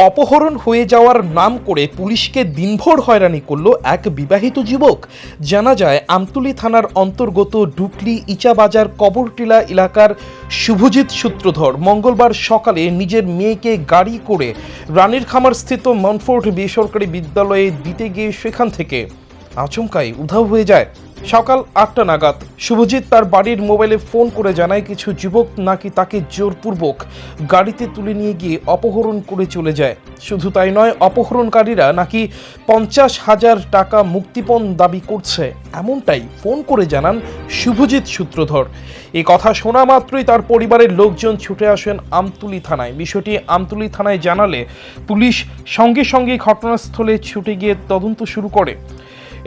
অপহরণ হয়ে যাওয়ার নাম করে পুলিশকে দিনভর হয়রানি করল এক বিবাহিত যুবক। জানা যায় আমতলী থানার অন্তর্গত ডুকলি ইচাবাজার কবরটিলা এলাকার শুভজিৎ সূত্রধর মঙ্গলবার সকালে নিজের মেয়েকে গাড়ি করে রানীর খামারস্থিত মনফোর্ট বেসরকারি বিদ্যালয়ে দিতে গিয়ে সেখান থেকে আচমকাই উধাও হয়ে যায়। সকাল 8টা নাগাদ শুভজিৎ তার বাড়ির মোবাইলে ফোন করে জানায় কিছু যুবক নাকি তাকে জোরপূর্বক গাড়িতে তুলে নিয়ে গিয়ে অপহরণ করে চলে যায়। শুধু তাই নয়, অপহরণকারীরা নাকি 50,000 টাকা মুক্তিপণ দাবি করছে, এমনটাই ফোন করে জানান শুভজিৎ সূত্রধর। এই কথা শোনা মাত্রই তার পরিবারের লোকজন ছুটে আসেন আমতলী থানায়। বিষয়টি আমতলী থানায় জানালে পুলিশ সঙ্গে সঙ্গে ঘটনাস্থলে ছুটে গিয়ে তদন্ত শুরু করে।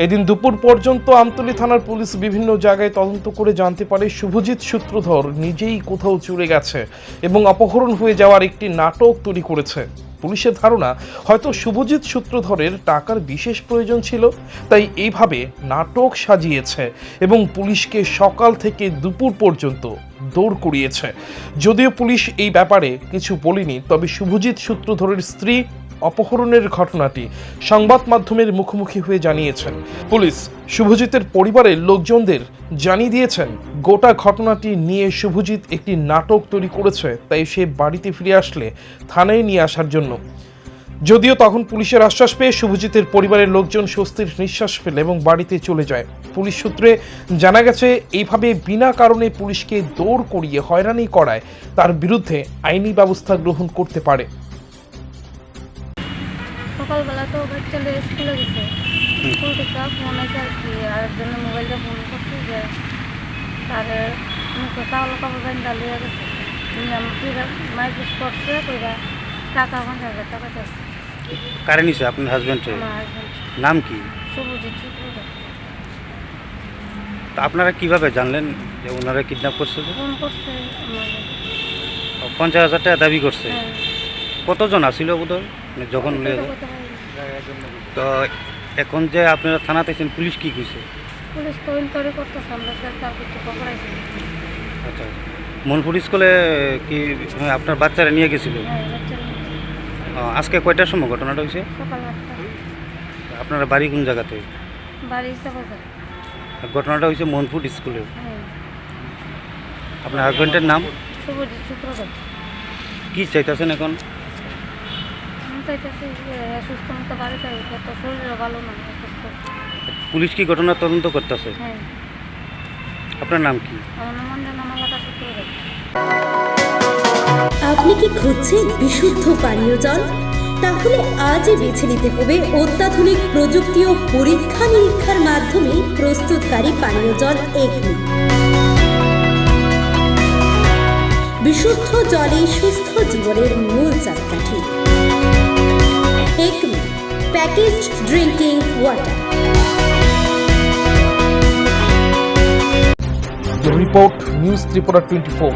এদিন দুপুর পর্যন্ত আমতলী থানার পুলিশ বিভিন্ন জায়গায় তদন্ত করে জানতে পারে শুভজিৎ সূত্রধর নিজেই কোথাও চলে গেছে এবং অপহরণ হয়ে যাওয়ার একটি নাটক তৈরি করেছে। পুলিশের ধারণা হয়তো শুভজিৎ সূত্রধরের টাকার বিশেষ প্রয়োজন ছিল, তাই এইভাবে নাটক সাজিয়েছে এবং পুলিশকে সকাল থেকে দুপুর পর্যন্ত দৌড় করিয়েছে। যদিও পুলিশ এই ব্যাপারে কিছু বলেনি, তবে শুভজিৎ সূত্রধরের স্ত্রী অপহরণের ঘটনাটি সংবাদ মাধ্যমের মুখোমুখি হয়ে জানিয়েছেন। পুলিশ শুভজিতের পরিবারের লোকজনদের জানিয়ে দিয়েছেন গোটা ঘটনাটি নিয়ে শুভজিৎ একটি নাটক তৈরি করেছে, তাই সে বাড়িতে ফিরে আসলে থানায় নিয়ে আসার জন্য। যদিও তখন পুলিশের আশ্বাস পেয়ে শুভজিতের পরিবারের লোকজন স্বস্তির নিঃশ্বাস ফেলে এবং বাড়িতে চলে যায়। পুলিশ সূত্রে জানা গেছে এইভাবে বিনা কারণে পুলিশকে দৌড় করিয়ে হয়রানি করায় তার বিরুদ্ধে আইনি ব্যবস্থা গ্রহণ করতে পারে। সকালবেলা তো বাচ্চালে স্কুলে গেছে, স্কুল থেকে ফোন আছে আর কি, আর জন্য মোবাইলটা ফোন করছি যে তাহলে তাহলে কাপড় বান্ধা লিয়ে গেছে। মাইক করছে কইরা টাকা 50,000 টাকা চাইছে। কারে নিছে আপনার হাজবেন্ডের? আমার হাজবেন্ড নাম কি? শুভজিৎ সূত্রধর। তা আপনারা কিভাবে জানলেন যে ওনারা কিডন্যাপ করছে? ফোন করছে আমাকে। 50,000 টাকা দাবি করছে। হ্যাঁ, কতজন আসিল বোধহয় যখন কথা নিয়ে কথা হয়নি। তো এখন যে আপনারা থানাতে আছেন, পুলিশ কি কইছে? পুলিশ তো ইনকোয়ারি করতেছে, আমরা তার কিছু পকড়াইছি। আচ্ছা, মনপুর স্কুলে কি আপনার বাচ্চারা নিয়ে গেছিল? হ্যাঁ, বাচ্চা নিয়ে। আজকে কয়টার সময় ঘটনাটা হয়েছে? সকাল 8টা। আপনারা বাড়ি কোন জায়গাতে? বাড়ি ইচাবাজার। ঘটনাটা হয়েছে মনপুর স্কুলে। হ্যাঁ, আপনার হাজবেন্ডের নাম? শুভজিৎ সূত্রধর। কি চাইতেছেন এখন? আমি চাইতেছি যে সুস্থ মতো বাড়িতে আসবে, তো শরীরও ভালো না, অসুস্থ। পুলিশ কি ঘটনার তদন্ত করতেছে? হ্যাঁ। আপনার নাম কি? আমার নাম অঞ্জনা, আমার কথা সূত্রধর। আপনি কি খুঁজছেন বিশুদ্ধ পানীয় জল? তাহলে আজই বেছে নিতে হবে অত্যাধুনিক প্রযুক্তি ও পরীক্ষা নিরীক্ষার মাধ্যমে প্রস্তুতকারী পানীয় জল একমি। বিশুদ্ধ জলে সুস্থ জীবনের মূল চাকাঠি। Acme packaged drinking water. Report news Tripura 24।